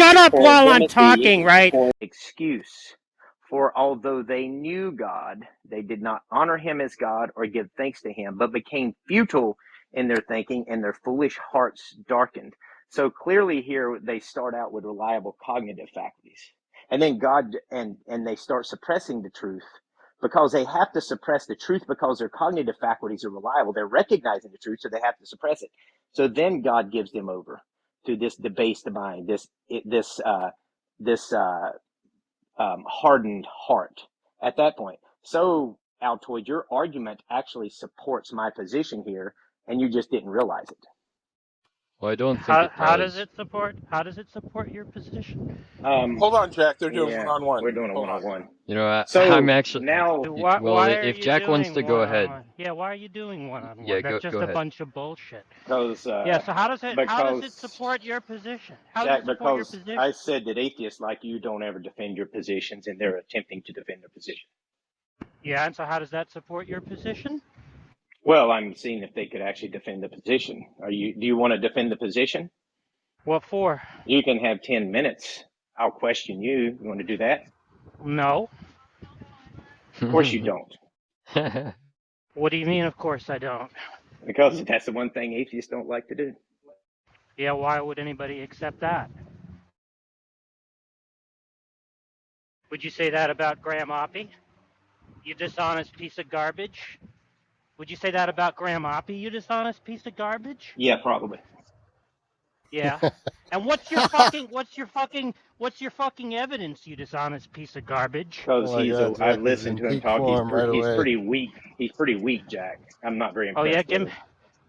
shut up while I'm talking, right? Excuse. For although they knew God, they did not honor him as God or give thanks to him, but became futile in their thinking, and their foolish hearts darkened. So clearly here they start out with reliable cognitive faculties. And then and they start suppressing the truth because they have to suppress the truth because their cognitive faculties are reliable. They're recognizing the truth, so they have to suppress it. So then God gives them over to this debased mind, this hardened heart at that point. So, Altoid, your argument actually supports my position here, and you just didn't realize it. Well, I don't think it does. How does it support your position? Hold on, Jack. They're doing one-on-one. We're doing a one-on-one. You know, so I'm actually now. If Jack wants to go ahead. Yeah, why are you doing one-on-one? Yeah, That's just go a ahead. bunch of bullshit. Because yeah, so how does it support your position? Jack, because I said that atheists like you don't ever defend your positions, and they're attempting to defend their position. Yeah, and so how does that support your position? Well, I'm seeing if they could actually defend the position. Do you want to defend the position? What for? You can have 10 minutes. I'll question you. You want to do that? No. Of course you don't. What do you mean, of course I don't? Because that's the one thing atheists don't like to do. Yeah, why would anybody accept that? Would you say that about Graham Oppie? You dishonest piece of garbage? Would you say that about Graham Oppie, you dishonest piece of garbage? Yeah, probably. Yeah. And what's your fucking evidence, you dishonest piece of garbage? Because I've listened to him talk. He's pretty weak. He's pretty weak, Jack. I'm not very impressed.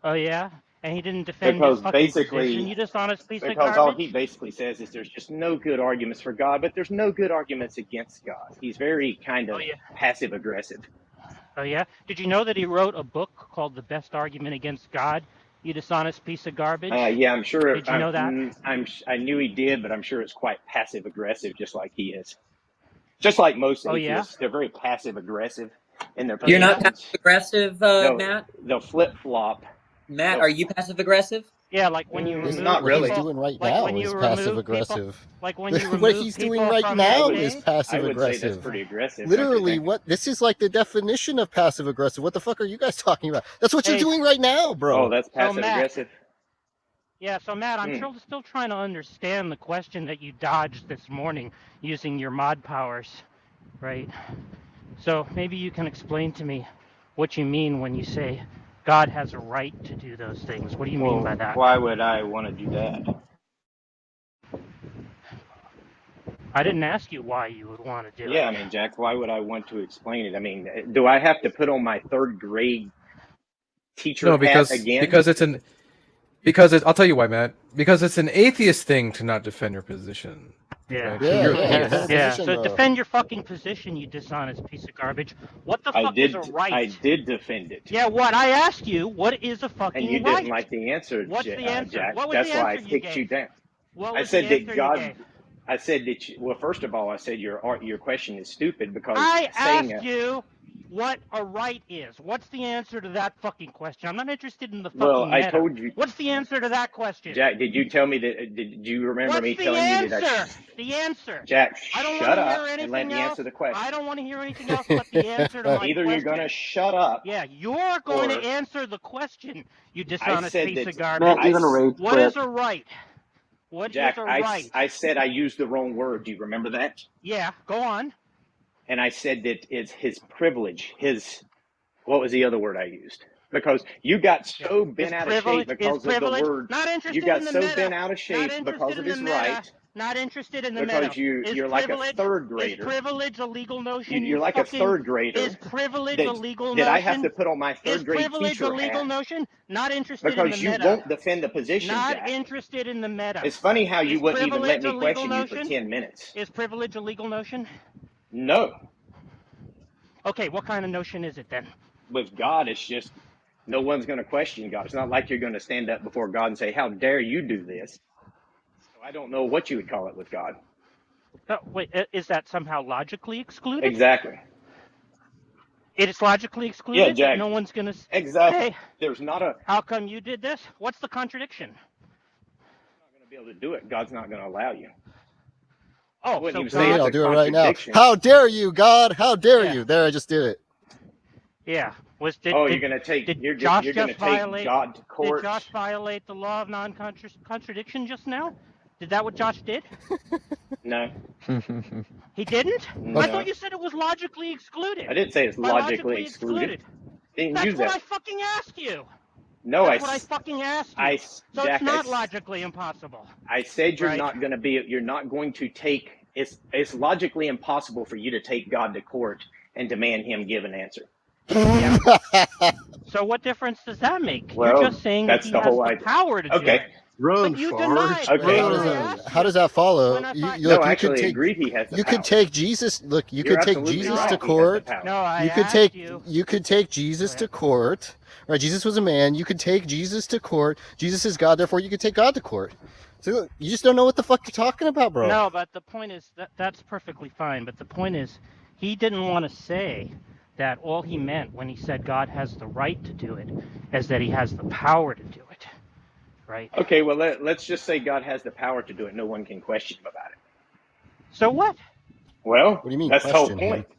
Oh yeah? And he didn't defend his fucking position, you dishonest piece of garbage? Because all he basically says is there's just no good arguments for God, but there's no good arguments against God. He's very kind of passive-aggressive. Oh, yeah? Did you know that he wrote a book called The Best Argument Against God, you dishonest piece of garbage? Yeah, I'm sure. Did you know that? I knew he did, but I'm sure it's quite passive-aggressive, just like he is. Just like most atheists, they're very passive-aggressive in their positions. You're not passive-aggressive, Matt? They'll flip-flop. Matt, are you passive-aggressive? Yeah, like when you remove not really. What he's doing right now is passive-aggressive. Like when you remove what he's doing right now is passive-aggressive. I would say that's pretty aggressive. Literally, this is like the definition of passive-aggressive. What the fuck are you guys talking about? That's what you're doing right now, bro. Oh, that's passive-aggressive? Yeah, so Matt, I'm still trying to understand the question that you dodged this morning using your mod powers, right? So maybe you can explain to me what you mean when you say God has a right to do those things. What do you mean by that? Why would I want to do that? I didn't ask you why you would want to do it. Yeah, I mean, Jack, why would I want to explain it? I mean, do I have to put on my third grade teacher hat again? I'll tell you why, Matt. Because it's an atheist thing to not defend your position. Yeah. Right? Yeah. So defend your fucking position, you dishonest piece of garbage. What the fuck is a right? I did defend it. Yeah, what? I asked you, what is a fucking right? And you didn't like the answer, What's the answer? Jack. What was That's the answer why I kicked you down. What I was said the answer that God. You gave? I said that. Well, first of all, I said your question is stupid because I asked you what a right is. What's the answer to that fucking question? I'm not interested in the fucking I told you. What's the answer to that question? Jack, did you tell me that? Did you remember me telling you that? The answer. Jack, shut up and let me answer the question. I don't want to hear anything else but the answer to my question. Either you're going to shut up. Yeah, you're going to answer the question, you dishonest piece of garbage. What is a right? What is a right? I said I used the wrong word. Do you remember that? Yeah, go on. And I said that it's his privilege, what was the other word I used? Because you got so bent out of shape because of the word. You got so bent out of shape because of his right. Not interested in the because you're like a third grader. Is privilege a legal notion? You're like a third grader. Is privilege a legal notion? Did I have to put on my third grade teacher hat? Is privilege a legal notion? Not interested in the meta. Because you won't defend the position, Jack. Not interested in the meta. It's funny how you wouldn't even let me question you for 10 minutes. Is privilege a legal notion? No. Okay, what kind of notion is it then? With God, it's just no one's going to question God. It's not like you're going to stand up before God and say, how dare you do this? So I don't know what you would call it with God. Wait, is that somehow logically excluded? Exactly. It is logically excluded? Yeah, Jack. No one's going to... Exactly. Hey, there's not a... How come you did this? What's the contradiction? You're not going to be able to do it. God's not going to allow you. Oh, so even God, say it's I'll a do it right now. contradiction. How dare you, God? How dare Yeah. you? There, I just did it. Yeah. You're gonna take did you're Josh you're gonna just take violate? God to court. Did Josh violate the law of non-contradiction just now? Did that what Josh did? No, He didn't? no. I thought you said it was logically excluded. I didn't say it's By logically excluded. Didn't That's use what that. I fucking asked you. No, That's what I fucking asked you. So Jack, it's not logically impossible. I said you're Right. not going to be. You're not going to take. It's logically impossible for you to take God to court and demand Him give an answer. Yeah. So what difference does that make? Well, You're just saying that that's He the has whole the idea. power to do Okay. it. Run, But you Forrest. denied. Okay. How does that follow? When I find- No, you actually, could take, agreed He has the you power. could take Jesus. Look, you You're could take absolutely Jesus right, to He has the court. power. No, I You could asked take you. you could take Jesus to court. Right? Jesus was a man. You could take Jesus to court. Jesus is God. Therefore, you could take God to court. So you just don't know what the fuck you're talking about, bro. No, but the point is that's perfectly fine. But the point is, he didn't want to say that all he meant when he said God has the right to do it is that He has the power to do it, right? Okay, well, let's just say God has the power to do it. No one can question Him about it. So what? Well, What do you mean that's the whole question point. him?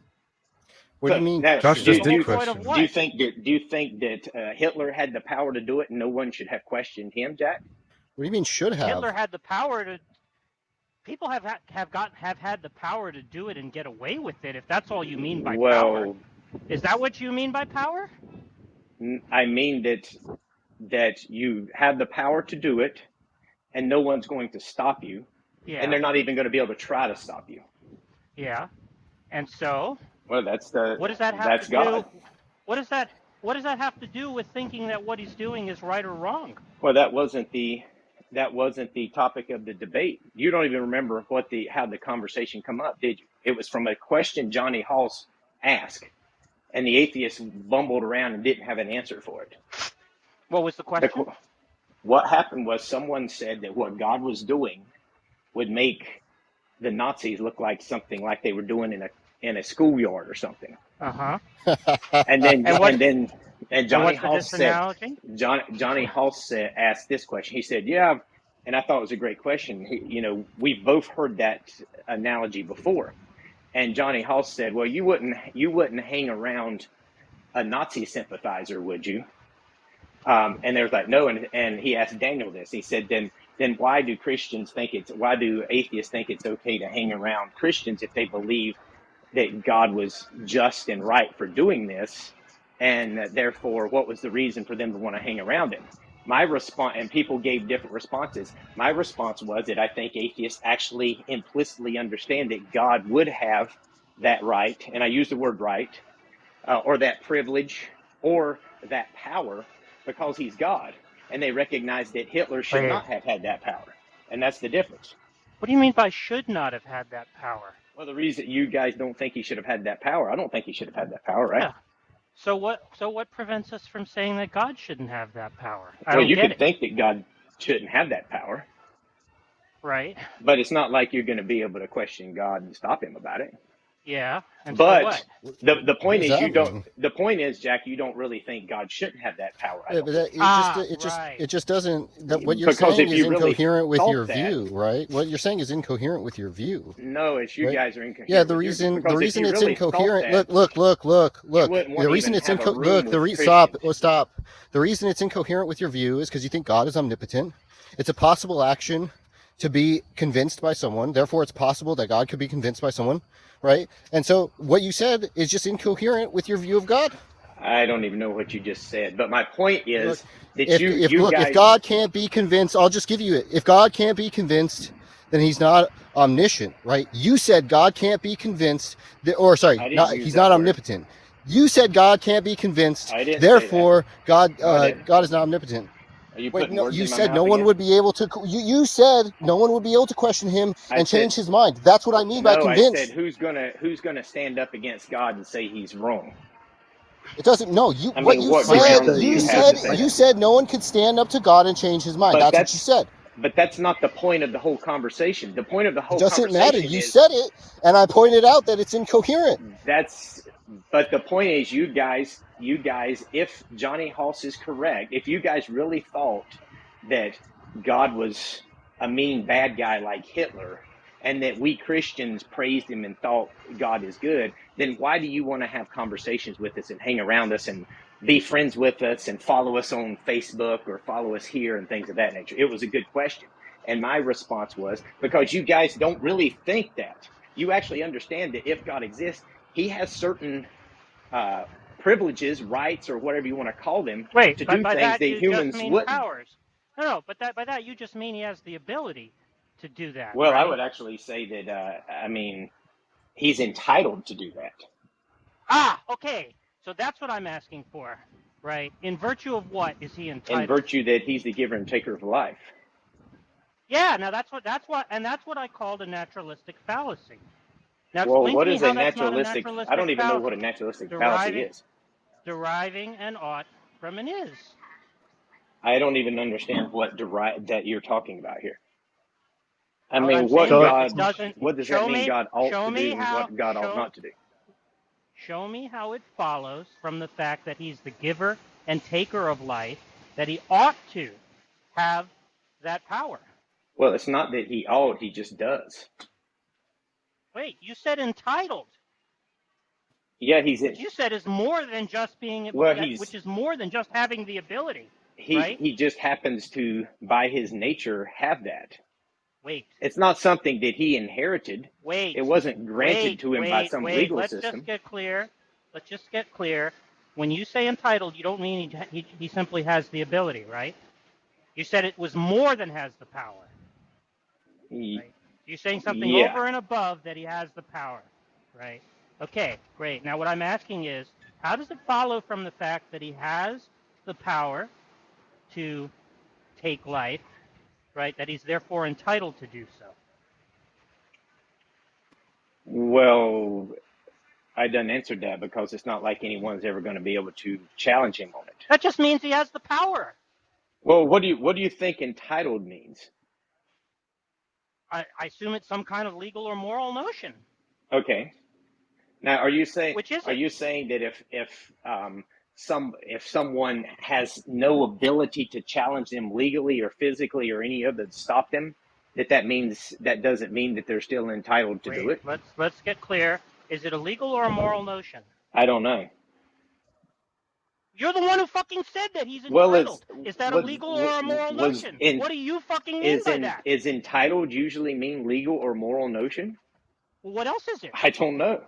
What do you mean? Now, Josh just did point of question. what? Do you think that Hitler had the power to do it, and no one should have questioned him, Jack? What do you mean should have? Hitler had the power to. People have had the power to do it and get away with it. If that's all you mean by power, is that what you mean by power? I mean that you have the power to do it, and no one's going to stop you, and they're not even going to be able to try to stop you. Yeah, and so. Well, What does that have that's to God. do? What does that have to do with thinking that what He's doing is right or wrong? Well, that wasn't the topic of the debate. You don't even remember how the conversation come up, did you? It was from a question Johnny Halls asked, and the atheist bumbled around and didn't have an answer for it. What was the question? What happened was someone said that what God was doing would make the Nazis look like something like they were doing in a schoolyard or something. And then Johnny Halls said, Johnny Halls asked this question. He said, "Yeah," and I thought it was a great question. We've both heard that analogy before. And Johnny Halls said, "Well, you wouldn't hang around a Nazi sympathizer, would you?" And they was like, "No." And he asked Daniel this. He said, "Then why do atheists think it's okay to hang around Christians if they believe that God was just and right for doing this, and that therefore what was the reason for them to want to hang around Him?" My response, and people gave different responses. My response was that I think atheists actually implicitly understand that God would have that right, and I use the word right, or that privilege, or that power, because He's God, and they recognize that Hitler should not have had that power, and that's the difference. What do you mean by should not have had that power? Well, the reason you guys don't think he should have had that power, I don't think he should have had that power, right? Yeah. So what prevents us from saying that God shouldn't have that power? Well, you could think that God shouldn't have that power. Right. But it's not like you're going to be able to question God and stop Him about it. Yeah. And but so what? the point is the point is, Jack, you don't really think God shouldn't have that power. Yeah, but it just doesn't. What you're Because saying if is you really incoherent with your that- view, right? What you're saying is incoherent with your view. No, it's you right? guys are incoherent. Yeah, with the your reason view, because if you it's really incoherent. thought that, Look. wouldn't want The reason even it's have a room with stop. Christians. Stop. The reason it's incoherent with your view is because you think God is omnipotent. It's a possible action to be convinced by someone. Therefore, it's possible that God could be convinced by someone, right? And so what you said is just incoherent with your view of God. I don't even know what you just said, but my point is that if God can't be convinced, I'll just give you it. If God can't be convinced, then He's not omniscient, right? You said God can't be convinced, He's not omnipotent. You said God can't be convinced, therefore God is not omnipotent. You said no one would be able to. You said no one would be able to question Him and change His mind. That's what I mean by convinced. I said who's gonna stand up against God and say He's wrong? It doesn't. No, you. I What mean, you what said. grounds do You you have said. to say You that? said no one could stand up to God and change His mind. But That's what you said. But that's not the point of the whole conveation. The point of the whole It doesn't conversation matter. You is, said it, and I pointed out that it's incoherent. But the point is, you guys, if Johnny Halls is correct, if you guys really thought that God was a mean bad guy like Hitler, and that we Christians praised him and thought God is good, then why do you want to have conversations with us and hang around us and be friends with us and follow us on Facebook or follow us here and things of that nature? It was a good question. And my response was, because you guys don't really think that. You actually understand that if God exists, he has certain privileges, rights, or whatever you want to call them, to do things that humans wouldn't. Powers. No, but by that you just mean he has the ability to do that. Well, right? I would actually say that, he's entitled to do that. Ah, okay. So that's what I'm asking for, right? In virtue of what is he entitled? In virtue that he's the giver and taker of life. Yeah, now that's what I called a naturalistic fallacy. Now, well, what is a naturalistic? I don't even know what a naturalistic fallacy is. Deriving an ought from an is. I don't even understand what that you're talking about here. I mean, what does that mean God ought to do and what God ought not to do? Show me how it follows from the fact that he's the giver and taker of life that he ought to have that power. Well, it's not that he ought, he just does. Wait, you said entitled. Yeah, which you said is more than just being, which is more than just having the ability. He just happens to, by his nature, have that. Wait. It's not something that he inherited. Wait. It wasn't granted to him by some legal system. Let's just get clear. When you say entitled, you don't mean he simply has the ability, right? You said it was more than has the power. Right? You're saying something over and above that he has the power, right? Okay, great. Now what I'm asking is, how does it follow from the fact that he has the power to take life, right, that he's therefore entitled to do so? Well, I done answered that because it's not like anyone's ever going to be able to challenge him on it. That just means he has the power. Well, what do you think entitled means? I assume it's some kind of legal or moral notion. Okay. Now, are you saying that if someone has no ability to challenge them legally or physically or any other to stop them, that doesn't mean that they're still entitled to do it? Let's get clear. Is it a legal or a moral notion? I don't know. You're the one who fucking said that he's entitled. Is that a legal or a moral notion? What do you fucking mean by that? Is entitled usually mean legal or moral notion? Well, what else is it? I don't know.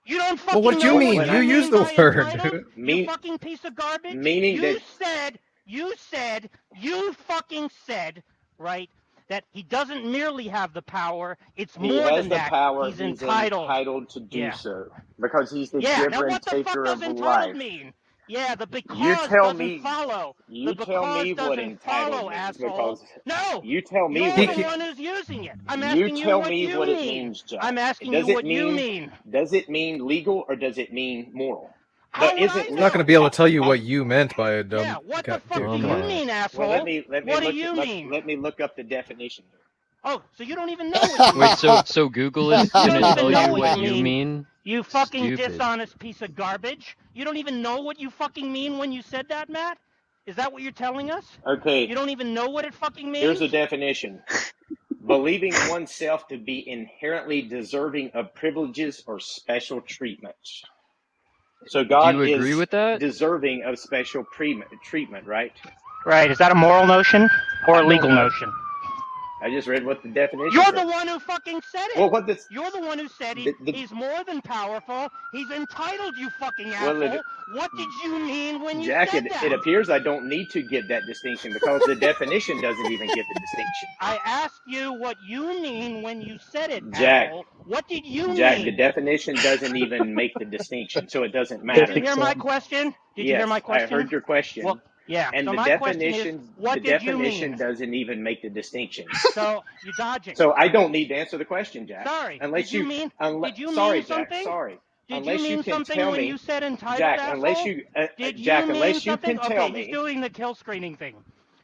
You don't fucking what do you mean? You use the word. You fucking piece of garbage. Meaning you fucking said, right, that he doesn't merely have the power, it's more than that. He has the power, he's entitled to do so. Because he's the giver and taker of life. Now what the fuck does entitled mean? Yeah, the because doesn't follow. You tell me what entitled means, because no, you tell me you're the one who's using it. I'm asking you what you mean. What it means, Jack. I'm asking you what you mean. Does it mean legal or does it mean moral? I'm not going to be able to tell you what you meant by a dumb. Yeah, what the fuck do you mean, asshole? Well, what do you mean? Let me look up the definition here. Oh, so you don't even know what you mean. Wait, so Google is going to tell you what you mean? You fucking dishonest piece of garbage. You don't even know what you fucking mean when you said that, Matt? Is that what you're telling us? Okay. You don't even know what it fucking means? Here's a definition. Believing oneself to be inherently deserving of privileges or special treatments. So God Do you agree with that? Deserving of special treatment, right? Right. Is that a moral notion or a legal notion? I just read what the definition is. You're the one who fucking said it. Well, You're the one who said he's more than powerful. He's entitled, you fucking asshole. What did you mean when you said that? Jack, it appears I don't need to give that distinction because the definition doesn't even give the distinction. I asked you what you mean when you said it, Jack. Asshole. What did you mean? Jack, the definition doesn't even make the distinction, so it doesn't matter. Did you hear my question? Did you hear my question? I heard your question. Well, yeah. And so the definition doesn't even make the distinction. So you're dodging. So I don't need to answer the question, Jack. Sorry. Unless did you mean sorry, something? Jack. Sorry. Did unless you mean can something tell when me, you said entitled, Jack, asshole? unless you, Did Jack, you mean unless you something? can tell okay, me. He's doing the kill screening thing.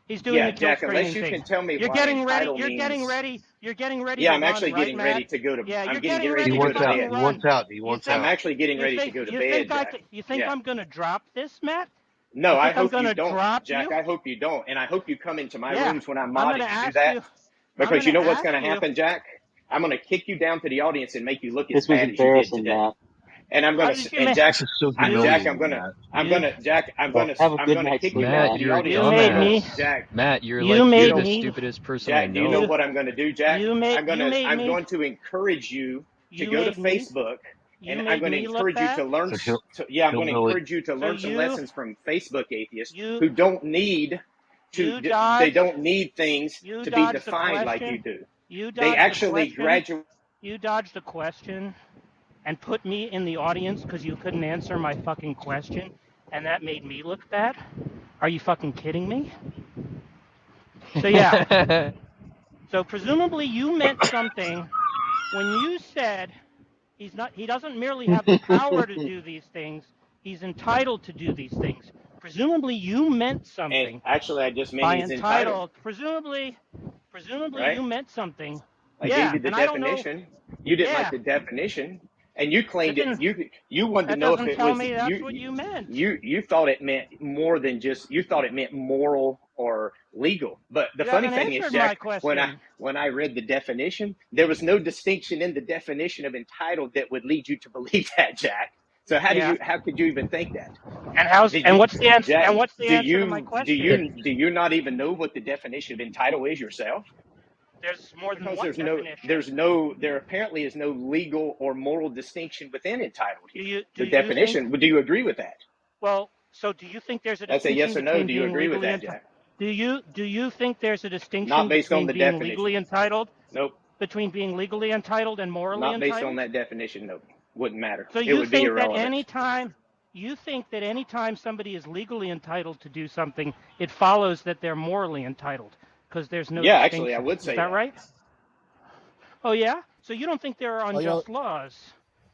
He's doing the kill Jack, screening unless you thing. can tell me You're why getting ready. entitled You're means... getting ready. You're getting ready. Yeah, to I'm actually run, getting right, ready Matt? to go to. Yeah, I'm getting ready He to go to bed. He wants out. He wants out. I'm actually getting ready to go to bed, Jack. You think I'm going to drop this, Matt? No, I hope you don't, Jack. I hope you don't, and I hope you come into my rooms when I'm modding to do that. Because you know what's going to ask you. happen, Jack? I'm going to kick you down to the audience and make you look as This was bad as you did embarrassing, today. Matt. And I'm How going did to, you and make? Jack, This is so Jack, humiliating, Matt. Jack, I'm Well, going have a to, good night's kick sleep, you down to Matt, Matt. the you're a audience. You made me. Jack, Matt, you're You like made the me. stupidest person I Jack, do you know know. what I'm going to do, Jack? You made. You made I'm me. going to encourage you to You go to made me. Facebook, You and I'm made going to me look encourage you to bad. learn. So I'm going to hillbilly. encourage you to So learn some you. lessons from Facebook atheists You. who don't need You they dodged. don't need things You to be dodged the defined like you question. do. You They dodged the actually question. graduate. You dodged the question and put me in the audience because you couldn't answer my fucking question, and that made me look bad? Are you fucking kidding me? So yeah. So presumably you meant something when you said he doesn't merely have the power to do these things, he's entitled to do these things. Presumably you meant And something actually, I just meant by he's entitled, Presumably right? you meant something. I gave Yeah, you the and I don't know. definition. You didn't like Yeah, the definition, and you that claimed it. didn't You wanted to that know if doesn't it tell was me that's what you meant. you thought it meant more than just you thought it meant moral or legal. But the You funny haven't thing is, answered my Jack, question. when I read the definition, there was no distinction in the definition of entitled that would lead you to believe that, Jack. So Yeah. how could you even think that? Did And you, what's the answer? Jack? And what's the answer to my question? Do you not even know what the definition of entitled is yourself? There's more than Because one definition. there apparently is no legal or moral distinction within entitled Do here. you The think? definition. Do you agree with that? Well, so do you think there's a That's a yes distinction or no. between Do you being agree with legally that, entitled? Jack? Do you think there's a Not distinction based on between the being definition. legally entitled, Nope. and morally Not based on entitled? that definition. Nope. Wouldn't matter. So It you would be think that irrelevant. any time somebody is legally entitled to do something, it follows that they're morally entitled because there's no Yeah, distinction. actually, I would say Is that right? Oh yeah? So you don't think there are unjust laws?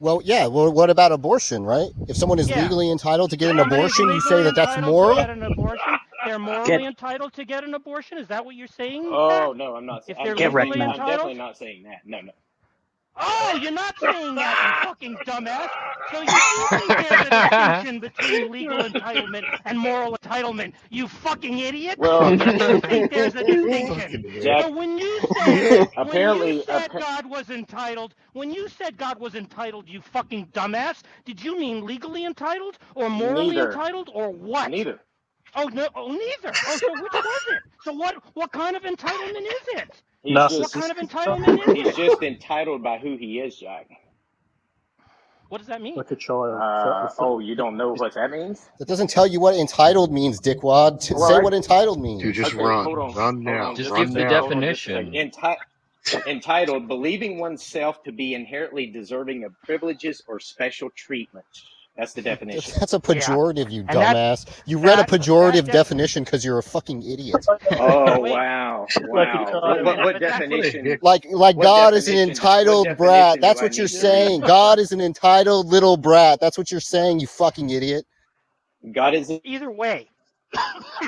Well, yeah. Well, what about abortion, right? If someone is Yeah. legally entitled to get an Somebody's abortion, you say legally that that's entitled to moral? get an abortion. They're morally entitled to get an abortion. Is that what you're saying? Oh no, I'm not. If I'm they're definitely, legally I'm entitled. definitely not saying that. No, no. Oh, you're not saying that, you fucking dumbass. So you do think there's a distinction between legal entitlement and moral entitlement, you fucking idiot. Well, You do think there's a distinction. Jack, So when you said apparently, God was entitled, you fucking dumbass, did you mean legally entitled or morally neither. entitled or what? Neither. Oh no, neither. Oh, so which was it? So what kind of entitlement is it? What kind of entitlement is He's it? just entitled by who he is, Jack. What does that mean? Like a child. Oh, you don't know what that means? That doesn't tell you what entitled means, dickwad. Say what entitled means. Dude, just Okay, run. hold on. Run now. Just Run give the now. definition. Entitled, believing oneself to be inherently deserving of privileges or special treatment. That's the definition. That's a pejorative, you And dumbass. You read a pejorative definition because you're a fucking idiot. Oh, wow. Wow. What definition? Like What God is an definition- entitled what brat. definition That's do I what you're need to read? saying. God is an entitled little brat. That's what you're saying, you fucking idiot. God is. Either way,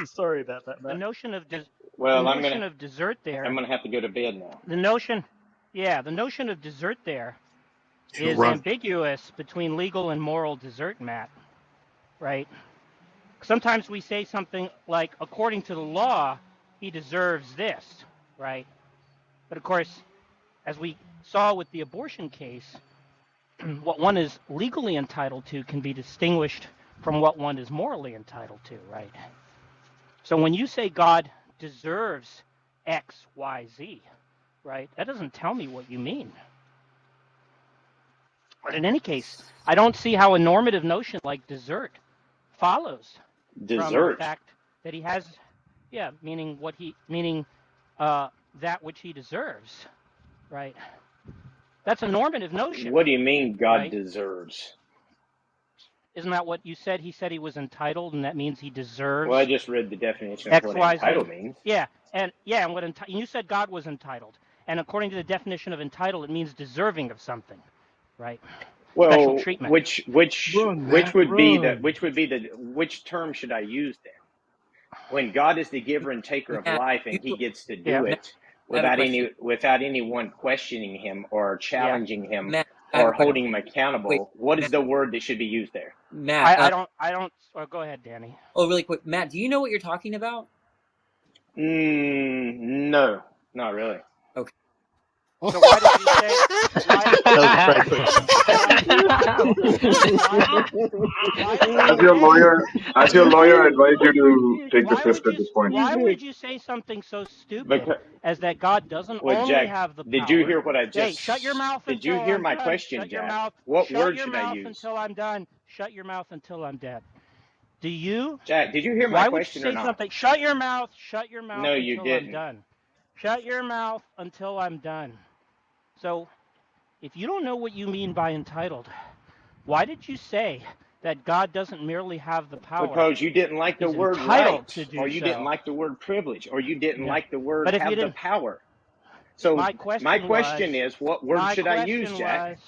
Sorry about that, the Matt. notion of Well, dessert there. I'm gonna have to go to bed now. The notion of dessert there is Run. ambiguous between legal and moral dessert, Matt. Right? Sometimes we say something like, according to the law, he deserves this, right? But of course, as we saw with the abortion case, what one is legally entitled to can be distinguished from what one is morally entitled to, right? So when you say God deserves X, Y, Z, right, that doesn't tell me what you mean. But in any case, I don't see how a normative notion like dessert follows from the Dessert. fact that he has, meaning that which he deserves, right? That's a normative notion. What do you mean God Right. deserves? Isn't that what you said? He said he was entitled, and that means he deserves. Well, I just read the definition of X, what Y, Z. entitled means. And you said God was entitled, and according to the definition of entitled, it means deserving of something, right? Well, Special treatment. which term should I use then? When God is the giver and taker of life, and He gets to do it without anyone questioning Him or challenging Him or holding Him accountable, what is the word that should be used there? Matt, I don't. Go ahead, Danny. Oh, really quick, Matt. Do you know what you're talking about? No, not really. So why did you say? As your lawyer, I advise you to take the fifth at this point. Why would you say something so stupid as that God doesn't Well, only Jack, have the power? did you hear what I just? Hey, shut your mouth Did until you hear I'm my done. question, Shut Jack? your mouth. What Shut word your should I mouth use? until I'm done. Shut your mouth until I'm dead. Do you? Jack, did you hear my Why question would or you say not? something? Shut your mouth. Shut your mouth No, until you I'm didn't. done. Shut your mouth until I'm done. So, if you don't know what you mean by entitled, why did you say that God doesn't merely have the power? Because you didn't like the He's word entitled right, to do or you didn't so. like the word privilege, or you didn't Yeah. like the word But if you have the didn't, power. So my question is, what word should I use, Jack?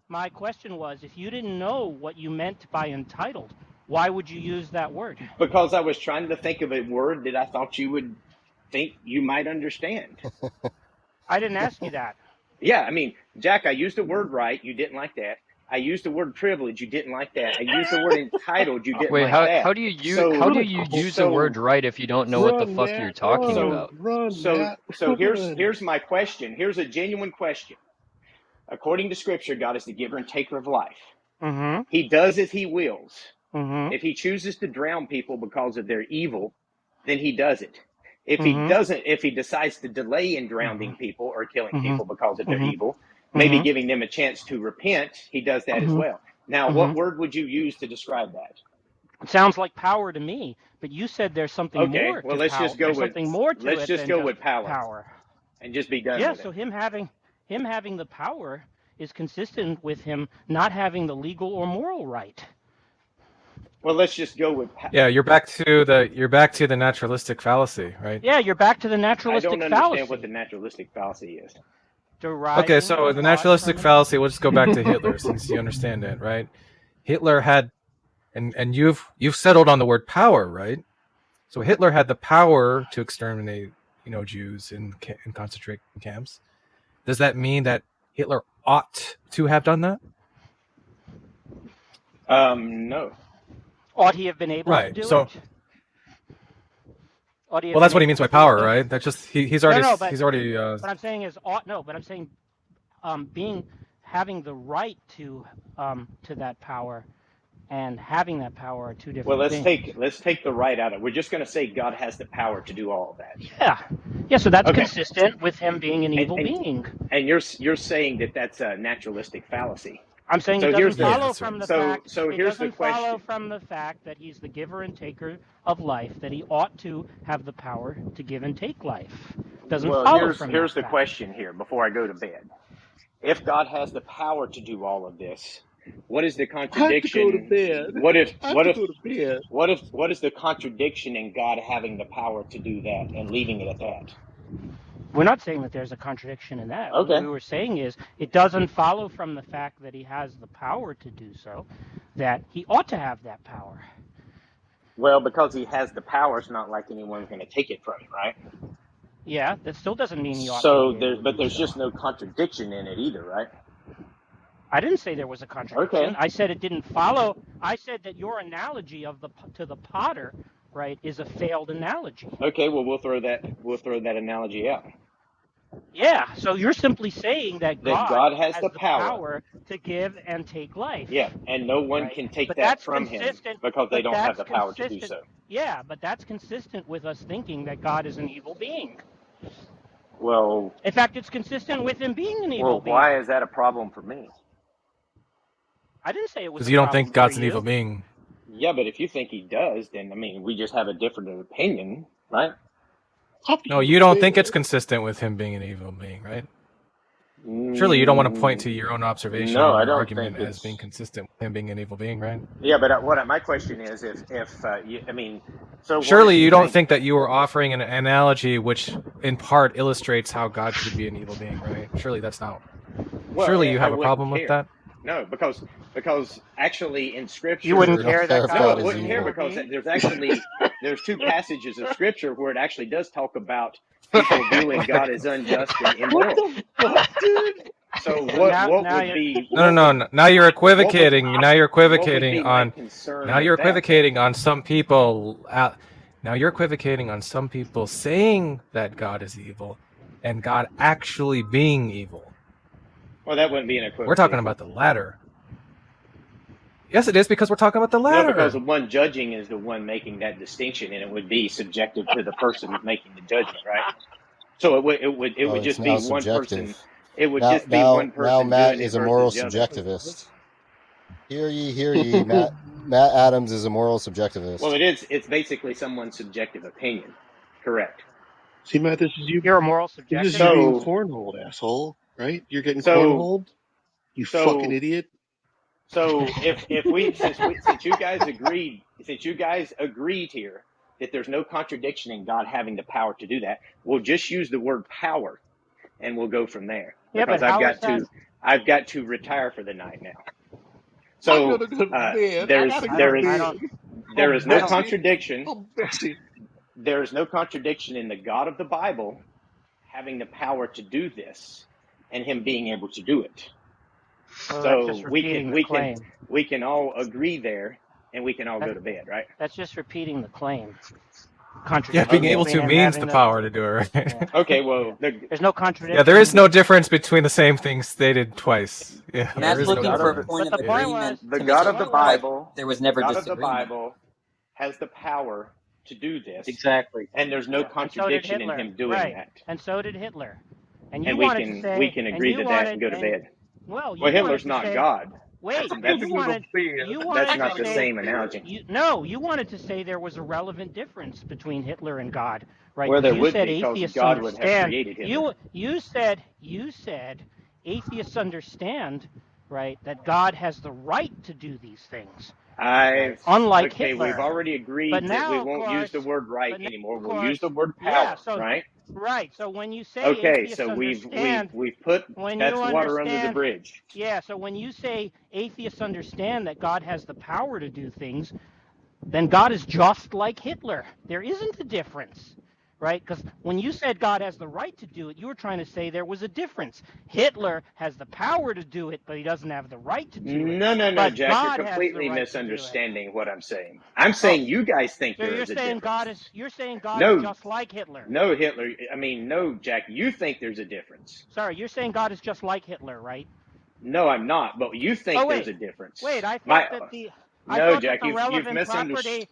My question was, if you didn't know what you meant by entitled, why would you use that word? Because I was trying to think of a word that I thought you would think you might understand. I didn't ask you that. Yeah, I mean, Jack, I used the word right. You didn't like that. I used the word privilege. You didn't like that. I used the word entitled. You didn't Wait, like that. how do you use the word right if you don't know what the fuck you're talking about? So here's my question. Here's a genuine question. According to Scripture, God is the giver and taker of life. Mm-hmm. He does as He wills. Mm-hmm. If He chooses to drown people because of their evil, then He does it. If He Mm-hmm. doesn't, if He decides to delay in drowning people or killing Mm-hmm. people because of their Mm-hmm. evil, maybe giving them a chance to repent, He does that as well. Now, what word would you use to describe that? It sounds like power to me, but you said there's something more to let's power. just go There's with something more to let's it just than go just with power. and just be done Yeah, with so it. him having the power is consistent with him not having the legal or moral right. Well, let's just go with Yeah, you're back to the naturalistic fallacy, right? Yeah, you're back to the naturalistic I don't fallacy. understand what the naturalistic fallacy is. Okay, so the naturalistic fallacy, we'll just go back to Hitler since you understand it, right? Hitler had, and you've settled on the word power, right? So Hitler had the power to exterminate, Jews in concentration camps. Does that mean that Hitler ought to have done that? No. Ought he have been able to do it? Well, that's what he means by power, right? That's just he's already. What I'm saying is ought no, but I'm saying having the right to that power and having that power are two different things. Let's take the right out of it. We're just going to say God has the power to do all of that. Yeah. So that's consistent with him being an evil being. And you're saying that that's a naturalistic fallacy. I'm saying so it doesn't follow from the fact. So here's the question. Follow from the fact that he's the giver and taker of life, that he ought to have the power to give and take life. Doesn't follow from here's the fact. question here before I go to bed. If God has the power to do all of this, what is the contradiction? I have to go to bed. What is the contradiction in God having the power to do that and leaving it at that? We're not saying that there's a contradiction in that. Okay. What we were saying is it doesn't follow from the fact that he has the power to do so, that he ought to have that power. Well, because he has the power, it's not like anyone's going to take it from him, right? Yeah, that still doesn't mean he ought to be able to do there's so. just no contradiction in it either, right? I didn't say there was a contradiction. Okay. I said it didn't follow. I said that your analogy to the potter, right, is a failed analogy. Okay, well we'll throw that analogy out. Yeah, so you're simply saying that God has the power to give and take life. Yeah, and no one can take that from him because they don't have the power to do so. Yeah, but that's consistent with us thinking that God is an evil being. Well, in fact, it's consistent with him being an evil being. Well, why is that a problem for me? I didn't say it was. Because you don't think God's an evil being. Yeah, but if you think he does, then I mean, we just have a different opinion, right? No, you don't think it's consistent with him being an evil being, right? Surely you don't want to point to your own observation or your argument as being consistent with him being an evil being, right? Yeah, but my question is, so surely you don't think that you were offering an analogy which, in part, illustrates how God could be an evil being, right? Surely that's not. Well, surely you have a problem with that. No, because actually in Scripture you wouldn't care that God no, I wouldn't care because there's two passages of Scripture where it actually does talk about people viewing God as unjust and immoral. What the fuck, dude? So what would be? No. Now you're equivocating. Now you're equivocating on some people. Now you're equivocating on some people saying that God is evil, and God actually being evil. Well, that wouldn't be an equivalent. We're talking about the latter. Yes, it is, because we're talking about the latter. No, because the one judging is the one making that distinction, and it would be subjective to the person making the judgment, right? So it would just be one person. It would just be one person. Now Matt doing is it a moral versus the other. subjectivist. Hear ye, Matt. Matt Adams is a moral subjectivist. Well, it's basically someone's subjective opinion. Correct. See, Matt, this is you. You're a moral This subjectivist. is you being cornholed, asshole. Right? You're getting cornholed. You fucking idiot. So since you guys agreed here that there's no contradiction in God having the power to do that, we'll just use the word power, and we'll go from there. Yeah, because but I've got to retire for the night now. So there is no contradiction. There is no contradiction in the God of the Bible having the power to do this, and Him being able to do it. Well, so we can all agree there, and we can all go to bed, right? That's just repeating the claim. Yeah, being able to means the power to do it, right? Yeah. Okay, well, there's no contradiction. Yeah, there is no difference between the same thing stated twice. Yeah, Matt's looking no for a point of agreement. The God of the Bible, there was never God disagreement. of the Bible has the power to do this. Exactly. And there's no contradiction in Him doing that. And so did Hitler. And we can agree to that and go to bed. Well, Hitler's not God. Wait, that's not the same analogy. You wanted to say there was a relevant difference between Hitler and God, right? Well, there you would said be, because atheists God understand. would have created Hitler. You said atheists understand, right, that God has the right to do these things. Unlike Hitler. We've already agreed that we won't use the word right anymore. We'll use the word power, right? Right. So when you say atheists understand, we've put that's water under the bridge. Yeah. So when you say atheists understand that God has the power to do things, then God is just like Hitler. There isn't a difference, right? Because when you said God has the right to do it, you were trying to say there was a difference. Hitler has the power to do it, but he doesn't have the right to do it. No, but Jack, God you're completely has the right misunderstanding what I'm saying. I'm saying you guys think there is a difference. You're saying God is just like Hitler. No, Jack, you think there's a difference. Sorry, you're saying God is just like Hitler, right? No, I'm not, but you think there's a difference. Wait, I thought that the... No, Jack, you've misunderstood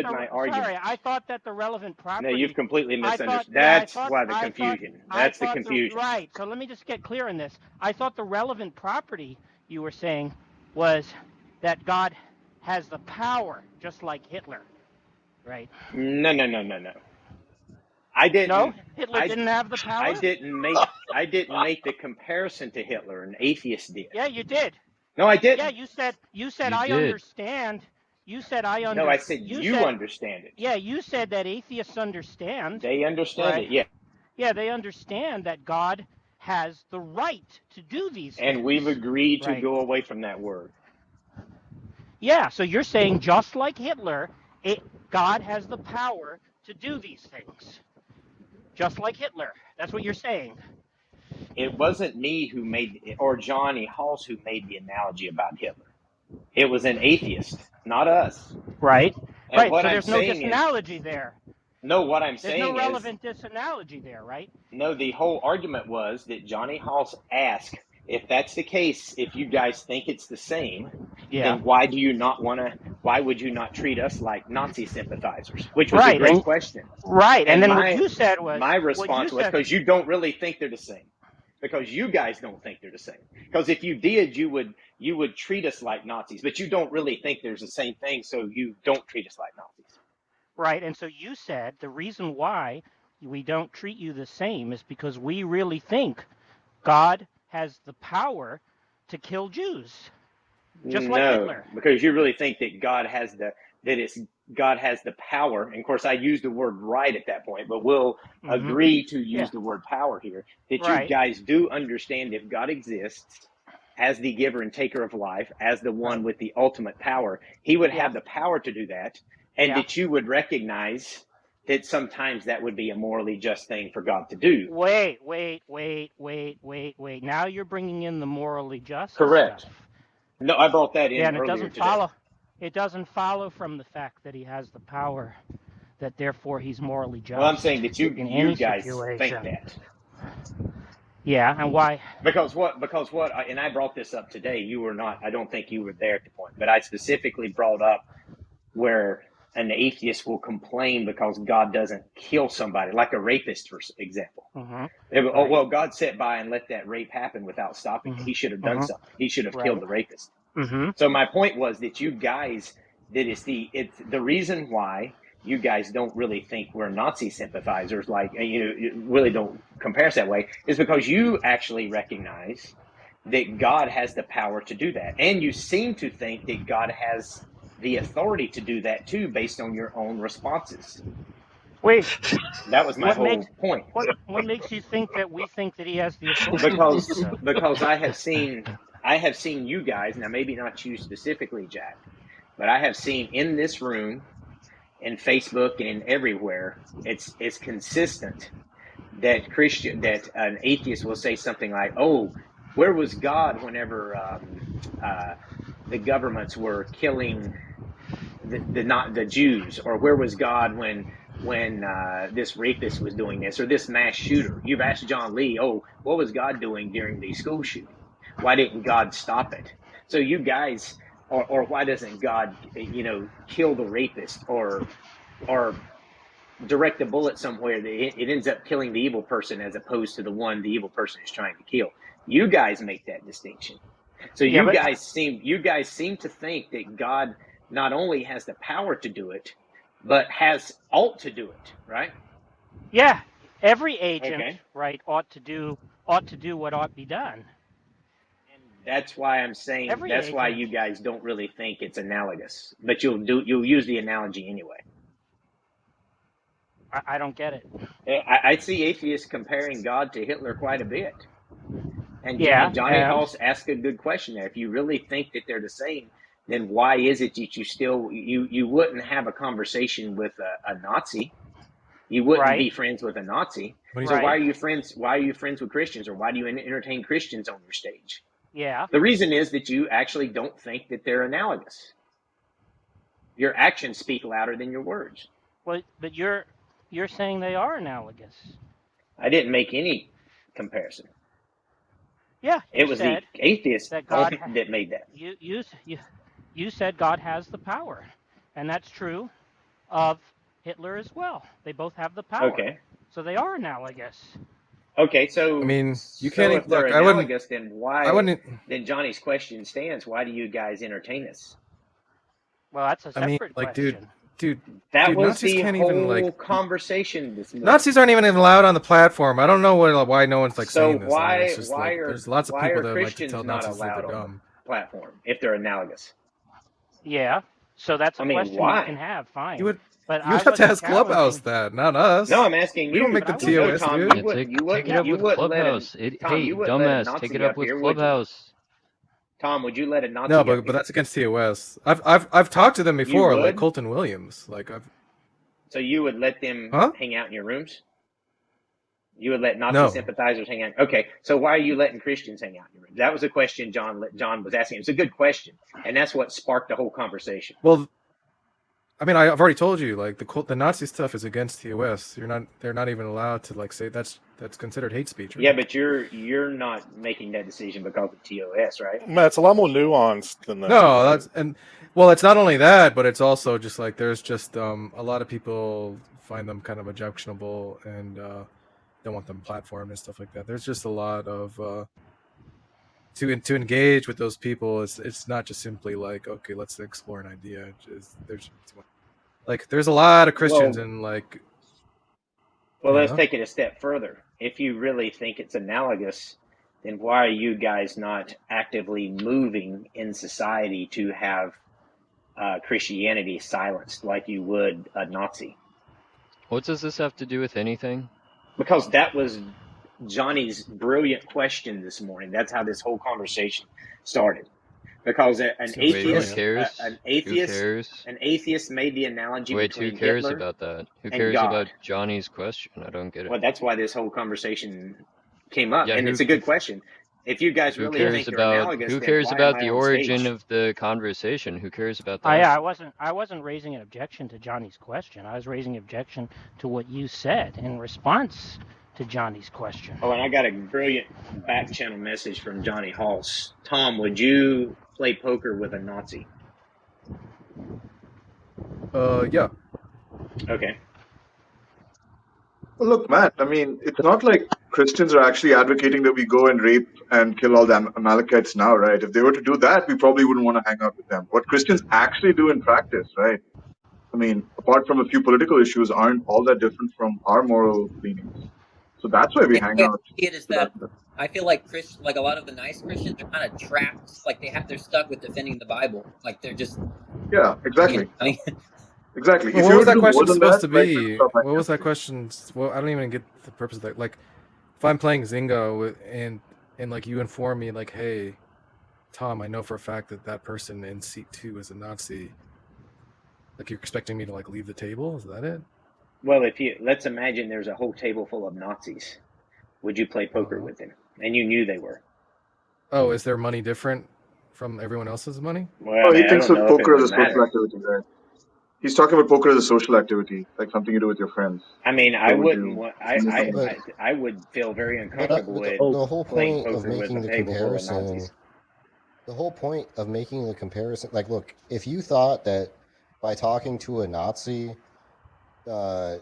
my argument. Sorry, I thought that the relevant property... No, you've completely misunderstood. That's why the confusion. That's the confusion. Right, so let me just get clear on this. I thought the relevant property you were saying was that God has the power, just like Hitler, right? No. I didn't. No, Hitler didn't have the power. I didn't make the comparison to Hitler. An atheist did. Yeah, you did. No, I didn't. Yeah, you said I understand. You said I understand. No, I said you understand it. Yeah, you said that atheists understand. They understand it, yeah. Yeah, they understand that God has the right to do these things. And we've agreed to go away from that word. Yeah, so you're saying just like Hitler, God has the power to do these things. Just like Hitler. That's what you're saying. It wasn't me who made, or Johnny Halls who made the analogy about Hitler. It was an atheist, not us. Right. And what so I'm there's no saying disanalogy there. No, what I'm saying is... There's no relevant disanalogy there, right? No, the whole argument was that Johnny Halls asked, if that's the case, if you guys think it's the same, then why would you not treat us like Nazi sympathizers? Which was a great question. Right, and then what you said was... My response was, because you don't really think they're the same. Because you guys don't think they're the same. Because if you did, you would treat us like Nazis, but you don't really think there's the same thing, so you don't treat us like Nazis. Right, and so you said the reason why we don't treat you the same is because we really think God has the power to kill Jews, just like Hitler. Because you really think that God has the power. And of course, I used the word right at that point, but we'll agree to use the word power here. That you guys do understand if God exists as the giver and taker of life, as the one with the ultimate power, He would have the power to do that, and that you would recognize that sometimes that would be a morally just thing for God to do. Wait. Now you're bringing in the morally just Correct. stuff. No, I brought that in and earlier it doesn't today. follow. It doesn't follow from the fact that He has the power that therefore he's morally just. Well, I'm saying that you guys situation. think that. Yeah, and why? Because what, and I brought this up today. You were not, I don't think you were there at the point, but I specifically brought up where an atheist will complain because God doesn't kill somebody, like a rapist, for example. Oh, well, God sat by and let that rape happen without stopping it. He should have done something. He should have killed the rapist. So my point was that you guys, it's the reason why you guys don't really think we're Nazi sympathizers, like, you really don't compare us that way, is because you actually recognize that God has the power to do that. And you seem to think that God has the authority to do that too, based on your own responses. Wait, that was my whole point. What makes you think that we think that he has the authority? Because I have seen you guys, now maybe not you specifically, Jack, but I have seen in this room, in Facebook and everywhere, it's consistent that an atheist will say something like, "Oh, where was God whenever the governments were killing the Jews, or where was God when this rapist was doing this, or this mass shooter?" You've asked John Lee, "Oh, what was God doing during the school shooting? Why didn't God stop it?" So you guys, or why doesn't God, kill the rapist, or direct a bullet somewhere that it ends up killing the evil person as opposed to the one the evil person is trying to kill? You guys make that distinction. So you guys seem to think that God not only has the power to do it, but ought to do it, right? Yeah, every agent, right, ought to do what ought to be done. And that's why I'm saying why you guys don't really think it's analogous, but you'll use the analogy anyway. I don't get it. I see atheists comparing God to Hitler quite a bit. And Johnny Hoss asked a good question there. If you really think that they're the same, then why is it that you wouldn't have a conversation with a Nazi? You wouldn't be friends with a Nazi. So why are you friends? Why are you friends with Christians, or why do you entertain Christians on your stage? Yeah. The reason is that you actually don't think that they're analogous. Your actions speak louder than your words. Well, but you're saying they are analogous. I didn't make any comparison. Yeah, it was the atheist that made that. You said God has the power, and that's true of Hitler as well. They both have the power. Okay. So they are analogous. Okay, so I mean, you can't. If they're analogous, then why? Then Johnny's question stands. Why do you guys entertain this? Well, that's a separate question. Dude, that was Nazis the can't whole even conversation this morning. Nazis aren't even allowed on the platform. I don't know why no one's saying this. Why there's lots of people that like to tell not Nazis that allowed they're on dumb. the platform if they're analogous? Yeah, so that's a question why? you can have. Fine. You'd have to ask Clubhouse that, not us. No, I'm asking you. We don't make the TOS, Tom, dude. Take it up with Clubhouse. Hey, dumbass, take it up with Clubhouse. Tom, would you let a Nazi? No, but that's against TOS. I've talked to them before, like Colton Williams. So you would let them hang out in your rooms? You would let Nazi sympathizers hang out? Okay, so why are you letting Christians hang out in your rooms? That was a question John was asking. It's a good question, and that's what sparked the whole conversation. Well, I mean, I've already told you, like the Nazi stuff is against TOS. They're not even allowed to say that's considered hate speech. Right? Yeah, but you're not making that decision because of TOS, right? Matt, it's a lot more nuanced than that. No, it's not only that, but it's also just like there's just a lot of people find them kind of objectionable and don't want them platformed and stuff like that. There's just a lot of to engage with those people. It's not just simply like, okay, let's explore an idea. There's a lot of Christians and like. Well, let's take it a step further. If you really think it's analogous, then why are you guys not actively moving in society to have Christianity silenced like you would a Nazi? What does this have to do with anything? Because that was Johnny's brilliant question this morning. That's how this whole conversation started. Because an atheist made the analogy between who cares Hitler about that? Who and cares God. about Johnny's question? I don't get it. Well, that's why this whole conversation came up, Yeah, and it's a good question. If you guys Who really cares think they're about analogous, who then cares why am about I the on origin stage? of the conversation? Who cares about Oh that? yeah, I wasn't raising an objection to Johnny's question. I was raising an objection to what you said in response to Johnny's question. Oh, and I got a brilliant back channel message from Johnny Halls. Tom, would you play poker with a Nazi? Yeah. Okay. Well, look, Matt, I mean, it's not like Christians are actually advocating that we go and rape and kill all the Amalekites now, right? If they were to do that, we probably wouldn't want to hang out with them. What Christians actually do in practice, right? I mean, apart from a few political issues, aren't all that different from our moral leanings. So that's why we Yeah, hang the way I out. see it is that I feel like a lot of the nice Christians are kind of trapped, like they're stuck with defending the Bible, like they're just exactly. Exactly. Well, if what you was were to that do more question than supposed that, to like, be? stop What was that question? Well, I don't even get the purpose of that. Like, if I'm playing Zynga and like you inform me, like, hey, Tom, I know for a fact that person in seat 2 is a Nazi. Like, you're expecting me to like leave the table? Is that it? Well, let's imagine there's a whole table full of Nazis. Would you play poker with them? And you knew they were. Oh, is their money different from everyone else's money? Well, he thinks of poker as a social matter. activity, right? He's talking about poker as a social activity, like something you do with your friends. I mean, So I wouldn't want. I would feel very uncomfortable with the whole playing point of poker with making a the table full of comparison. Nazis. The whole point of making the comparison, like, look, if you thought that by talking to a Nazi, by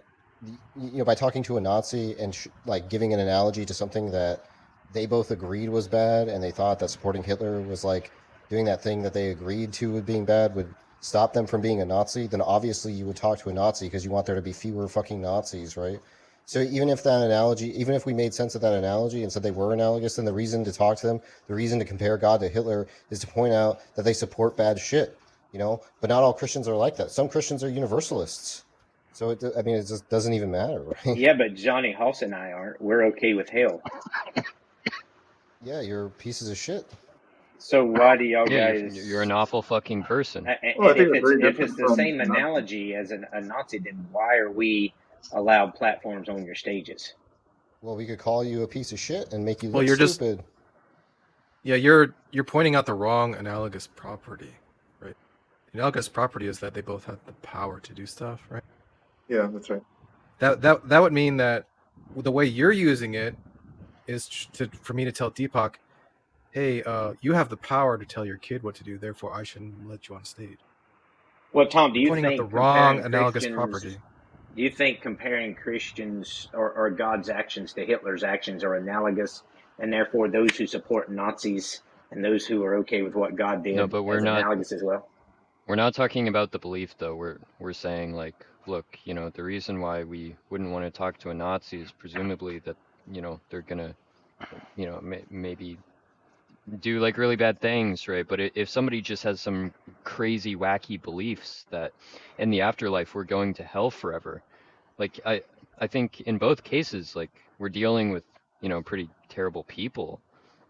talking to a Nazi and like giving an analogy to something that they both agreed was bad, and they thought that supporting Hitler was like doing that thing that they agreed to with being bad would stop them from being a Nazi, then obviously you would talk to a Nazi because you want there to be fewer fucking Nazis, right? So even if we made sense of that analogy and said they were analogous, then the reason to talk to them, the reason to compare God to Hitler is to point out that they support bad shit, But not all Christians are like that. Some Christians are universalists. So it just doesn't even matter, right? Yeah, but Johnny Halls and I aren't. We're okay with hell. Yeah, you're pieces of shit. So why do y'all guys? You're an awful fucking person. If it's the same analogy as a Nazi, then why are we allowed platforms on your stages? Well, we could call you a piece of shit and make you look stupid. You're pointing out the wrong analogous property, right? The analogous property is that they both have the power to do stuff, right? Yeah, that's right. That would mean that the way you're using it is for me to tell Deepak, hey, you have the power to tell your kid what to do, therefore I shouldn't let you on stage. Well, Tom, do you think pointing out the wrong analogous property? Do you think comparing Christians or God's actions to Hitler's actions are analogous, and therefore those who support Nazis and those who are okay with what God did we're not analogous as well? We're not talking about the belief, though. We're saying, like, look, the reason why we wouldn't want to talk to a Nazi is presumably that, they're gonna, maybe do like really bad things, right? But if somebody just has some crazy, wacky beliefs that in the afterlife we're going to hell forever, like I think in both cases, like, we're dealing with, pretty terrible people,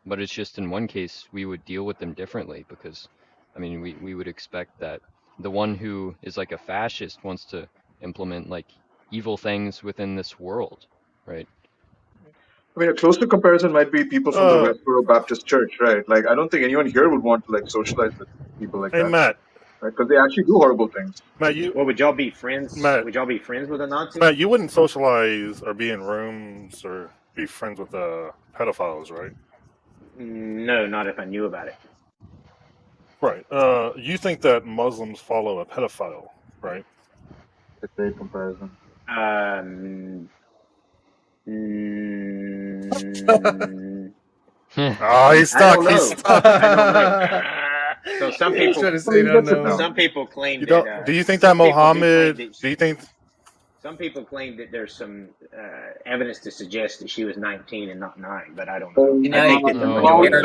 but it's just in one case we would deal with them differently because, I mean, we would expect that the one who is like a fascist wants to implement like evil things within this world, right? I mean, a closer comparison might be people from the Westboro Baptist Church, right? Like, I don't think anyone here would want to like socialize with people like that. Hey, Matt. Right? Because they actually do horrible things. Matt, would y'all be friends? Matt, would y'all be friends with a Nazi? Matt, you wouldn't socialize or be in rooms or be friends with pedophiles, right? No, not if I knew about it. Right. You think that Muslims follow a pedophile, right? It's a great comparison. He's stuck. He's stuck. I don't know. So some people claim that. Do you think that Mohammed? Do you think? Some people claim that there's some evidence to suggest that she was 19 and not 9, but I don't know. I think that the majority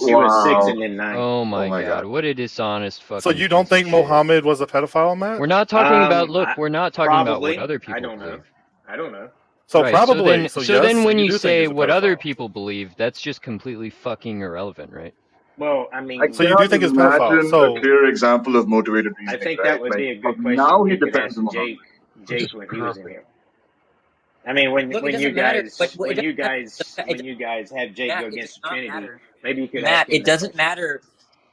she was 6 and then 9. Oh my God! What a dishonest fucking. So you don't think Mohammed was a pedophile, Matt? We're not talking about. Look, we're not talking about what other people believe. I don't know. So right, probably. So then when you say what other people believe, that's just completely fucking irrelevant, right? Well, I mean, so you do think it's pedophile? So a clear example of motivated reasoning. I think that would be a good question. Now he depends on Jake when he was in here. I mean, when Look, it when you doesn't matter. guys It when you doesn't matter. guys when you guys have Jake Matt, go it does against the not Trinity, matter. maybe you could Matt, ask him it that doesn't question. matter.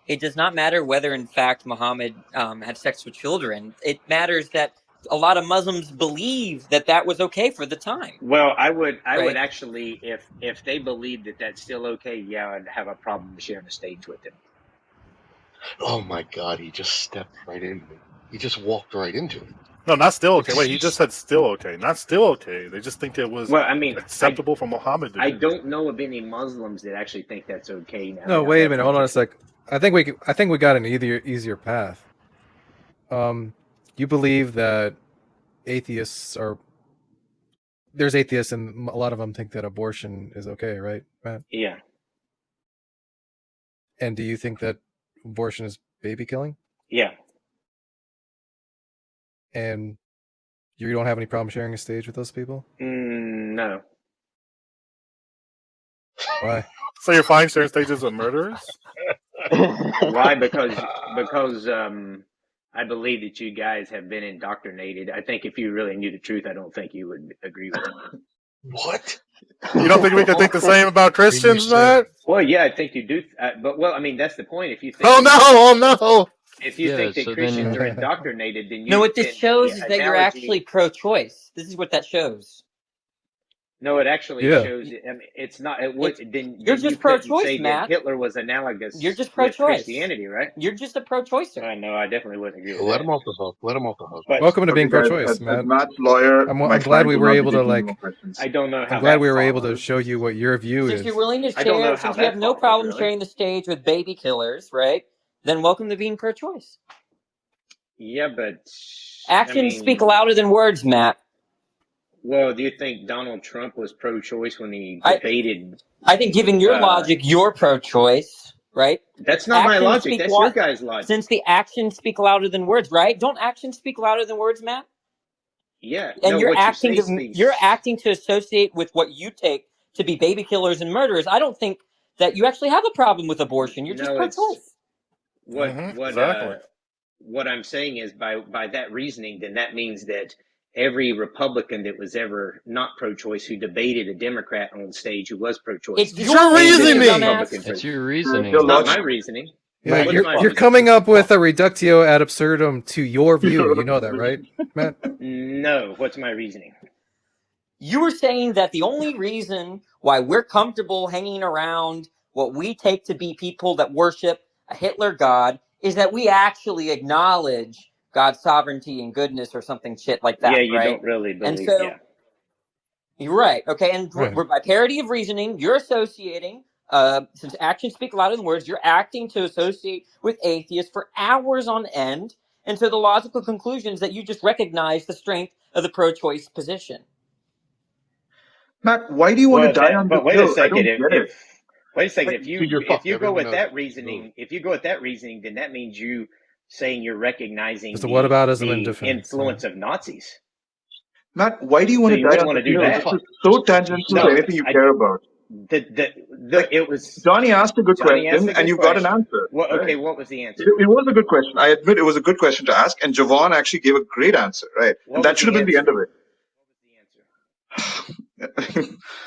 It does not matter whether, in fact, Muhammad had sex with children. It matters that a lot of Muslims believe that that was okay for the time. Well, I would Right? actually, if they believed that that's still okay, yeah, I'd have a problem sharing the stage with them. Oh my God, he just stepped right into it. He just walked right into it. No, not still okay. Wait, he just said still okay. Not still okay. They just think it was Well, I mean, acceptable for Muhammad to I do. don't know of any Muslims that actually think that's okay now. No, wait a minute. Hold on a sec. I think we got an easier path. You believe that atheists are there's atheists, and a lot of them think that abortion is okay, right, Matt? Yeah. And do you think that abortion is baby killing? Yeah. And you don't have any problem sharing a stage with those people? No. Why? So you're fine sharing stages with murderers? Why? Because I believe that you guys have been indoctrinated. I think if you really knew the truth, I don't think you would agree with it. What? You don't think we could think the same about Christians, Matt? Well, yeah, I think you do. But well, I mean, that's the point. If you think, oh no! If you think that so Christians then- are indoctrinated, then you. No, what this shows the is that you're analogy- actually pro-choice. This is what that shows. No, it actually Yeah. shows. I mean, it's not. It would. Then You're then just you couldn't pro-choice, say Matt. that Hitler was analogous. You're just with pro-choice. Christianity, right? You're just a pro-choicer. I know. I definitely wouldn't agree with Let that. him off the hook. Let him off the hook. But Welcome to being Okay, guys, pro-choice, as Matt. Matt's lawyer, I'm my glad client we will were not be able to taking like. more questions. I don't know how. I'm glad that we were able to follows. show you what your view Since is. you're willing to I don't know share, how since you that have no follows, problem really. sharing the stage with baby killers, right? Then welcome to being pro-choice. Yeah, but Actions speak louder than words, Matt. Well, do you think Donald Trump was pro-choice when he I- debated? I think, given your logic, you're pro-choice, right? That's not my Actions logic. speak That's your guys' logic. Since the actions speak louder than words, right? Don't actions speak louder than words, Matt? Yeah. And no, you're what acting you say to speaks. you're acting to associate with what you take to be baby killers and murderers. I don't think that you actually have a problem with abortion. You're just No, it's pro-choice. Exactly. What I'm saying is by that reasoning, then that means that every Republican that was ever not pro-choice who debated a Democrat on stage who was pro-choice. It's your reasoning, It's your reasoning. It's not my reasoning. Yeah, What's my you're reasoning? coming up with a reductio ad absurdum to your view. You know that, right, Matt? No. What's my reasoning? You were saying that the only reason why we're comfortable hanging around what we take to be people that worship a Hitler God is that we actually acknowledge God's sovereignty and goodness or something shit like that, Yeah, you right? don't really believe. And so, yeah. you're right. Okay, and Right. we're by parity of reasoning, you're associating, since actions speak louder than words, you're acting to associate with atheists for hours on end. And so the logical conclusion is that you just recognize the strength of the pro-choice position. Matt, why do you want to die on But this wait hill? a second. I don't get it. Wait a second. Like, If you dude, you're fucked. go Everyone with knows that it. reasoning, then that means you saying you're recognizing It's the whataboutism and the defense, influence of Nazis. Matt, why do you want So to you die wouldn't on want to this do hill? that. This is so tangential to anything you care about. It was Johnny asked a good Johnny asked question, a good and you got an question. answer. Well, okay, right? what was the answer? It was a good question. I admit it was a good question to ask, and Javon actually gave a great answer, right? What And that was should have the been the end of it.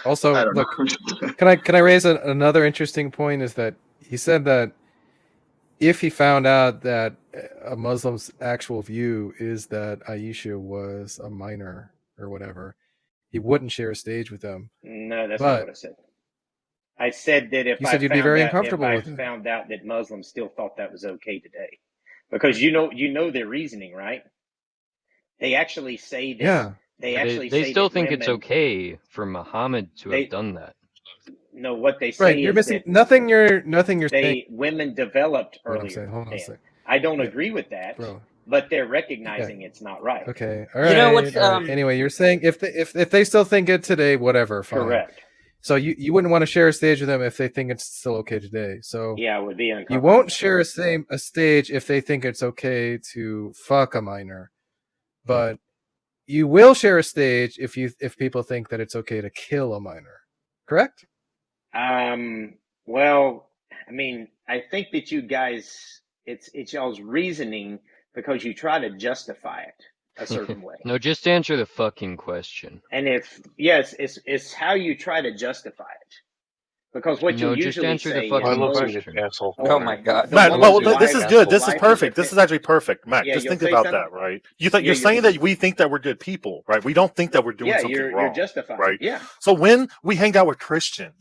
Also, I don't look, know. can I raise another interesting point? Is that he said that if he found out that a Muslim's actual view is that Aisha was a minor or whatever, he wouldn't share a stage with them. No, that's not But what I said. I said that if you I said you'd be very uncomfortable with it. found out that Muslims still thought that was okay today, because you know their reasoning, right? They actually say that. Yeah. They still think it's okay for Muhammad to have done that. No, what they say Right, you're is missing that nothing. You're saying. women developed What I'm earlier. saying, hold on a second. I don't agree with that, Bro. but they're recognizing it's not right. Okay, all right. You know what's, all right. Anyway, you're saying if they still think it today, whatever, fine. Correct. So you wouldn't want to share a stage with them if they think it's still okay today. So Yeah, it would be you uncomfortable. won't share a stage if they think it's okay to fuck a minor, but you will share a stage if people think that it's okay to kill a minor. Correct? Well, I mean, I think that you guys, it's y'all's reasoning because you try to justify it. a certain way. No, just answer the fucking question. And if yes, it's how you try to justify it. Because what No, you'll just usually answer the say is, fucking I love seeing question. this asshole. Oh my God. the Matt, one well, with the this is life, good. the This is life perfect. the This is actually perfect, Matt. Yeah, just you'll think say about something. that, right? Yeah, You're saying that we think that we're good people, right? We don't think that we're doing something you're wrong, justifying. right? Yeah. So when we hang out with Christians,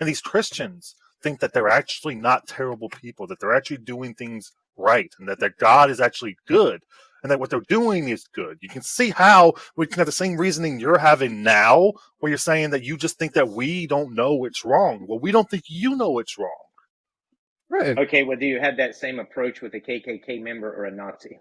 and these Christians think that they're actually not terrible people, that they're actually doing things right, and that their God is actually good, and that what they're doing is good. You can see how we can have the same reasoning you're having now, where you're saying that you just think that we don't know it's wrong. Well, we don't think you know it's wrong. Right. Okay, well, do you have that same approach with a KKK member or a Nazi?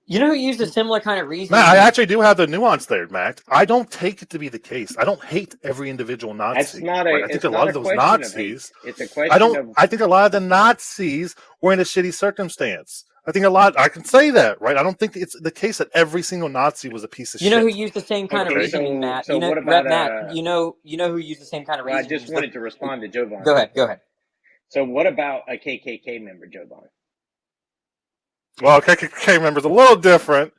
You know who used a similar kind of reasoning? Matt, I actually do have the nuance there, Matt. I don't take it to be the case. I don't hate every individual Nazi. That's not a. Right? I think It's a not lot a of those question Nazis. of hate. It's a question of. I think a lot of the Nazis were in a shitty circumstance. I think a lot. I can say that, right? I don't think it's the case that every single Nazi was a piece of shit. You know who used the same kind of Okay, reasoning, Matt? so you know, what about Matt? You know who used the same kind of Well, I reasoning? just wanted to respond to Jovan. Go ahead. So what about a KKK member, Jovan? Well, KKK members a little different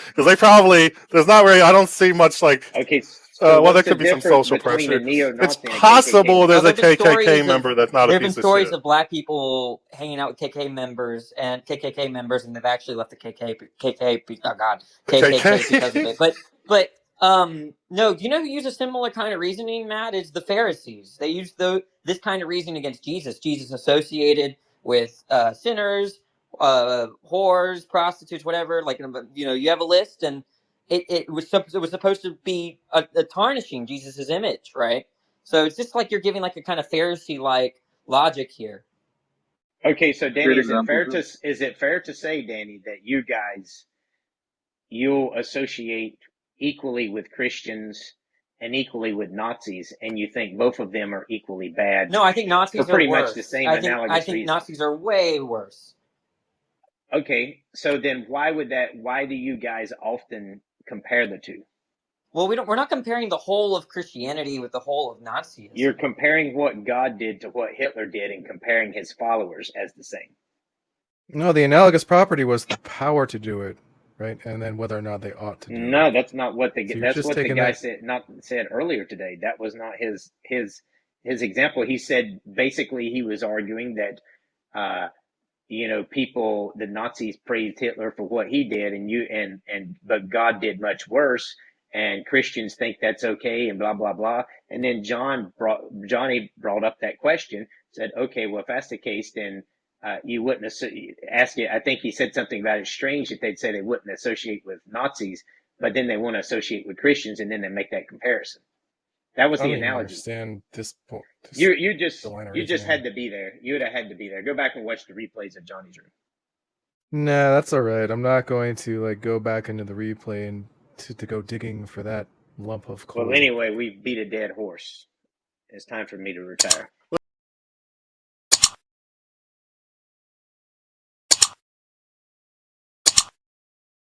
because they probably there's not really. I don't see much like. Okay. Well, there could be some social pressure. It's possible there's a KKK member that's not a piece of shit. There have been stories of black people hanging out with KKK members, and they've actually left the KKK because of it. But no, do you know who used a similar kind of reasoning, Matt? Is the Pharisees. They used this kind of reasoning against Jesus. Jesus associated with sinners, whores, prostitutes, whatever. Like, you have a list, and it was supposed to be a tarnishing Jesus' image, right? So it's just like you're giving like a kind of Pharisee-like logic here. Okay, so Danny, is it fair to say, Danny, that you guys you'll associate equally with Christians and equally with Nazis, and you think both of them are equally bad? No, I think Nazis for pretty are worse. much the same I analogous think reason. Nazis are way worse. Okay, so then why do you guys often compare the two? Well, we're not comparing the whole of Christianity with the whole of Nazism. You're comparing what God did to what Hitler did and comparing his followers as the same. No, the analogous property was the power to do it, right? And then whether or not they ought to do it. No, that's not what the guy said earlier today. That was not his example. He said basically he was arguing that the Nazis praised Hitler for what he did, but God did much worse, and Christians think that's okay, and blah blah blah. And then Johnny brought up that question, said, okay, well if that's the case, then you wouldn't ask it. I think he said something about it's strange that they'd say they wouldn't associate with Nazis, but then they want to associate with Christians, and then they make that comparison. That was the analogy. I understand this point. You just had to be there. You would have had to be there. Go back and watch the replays of Johnny's room. Nah, that's all right. I'm not going to go back into the replay and to go digging for that lump of coal. Well, anyway, we beat a dead horse. It's time for me to retire.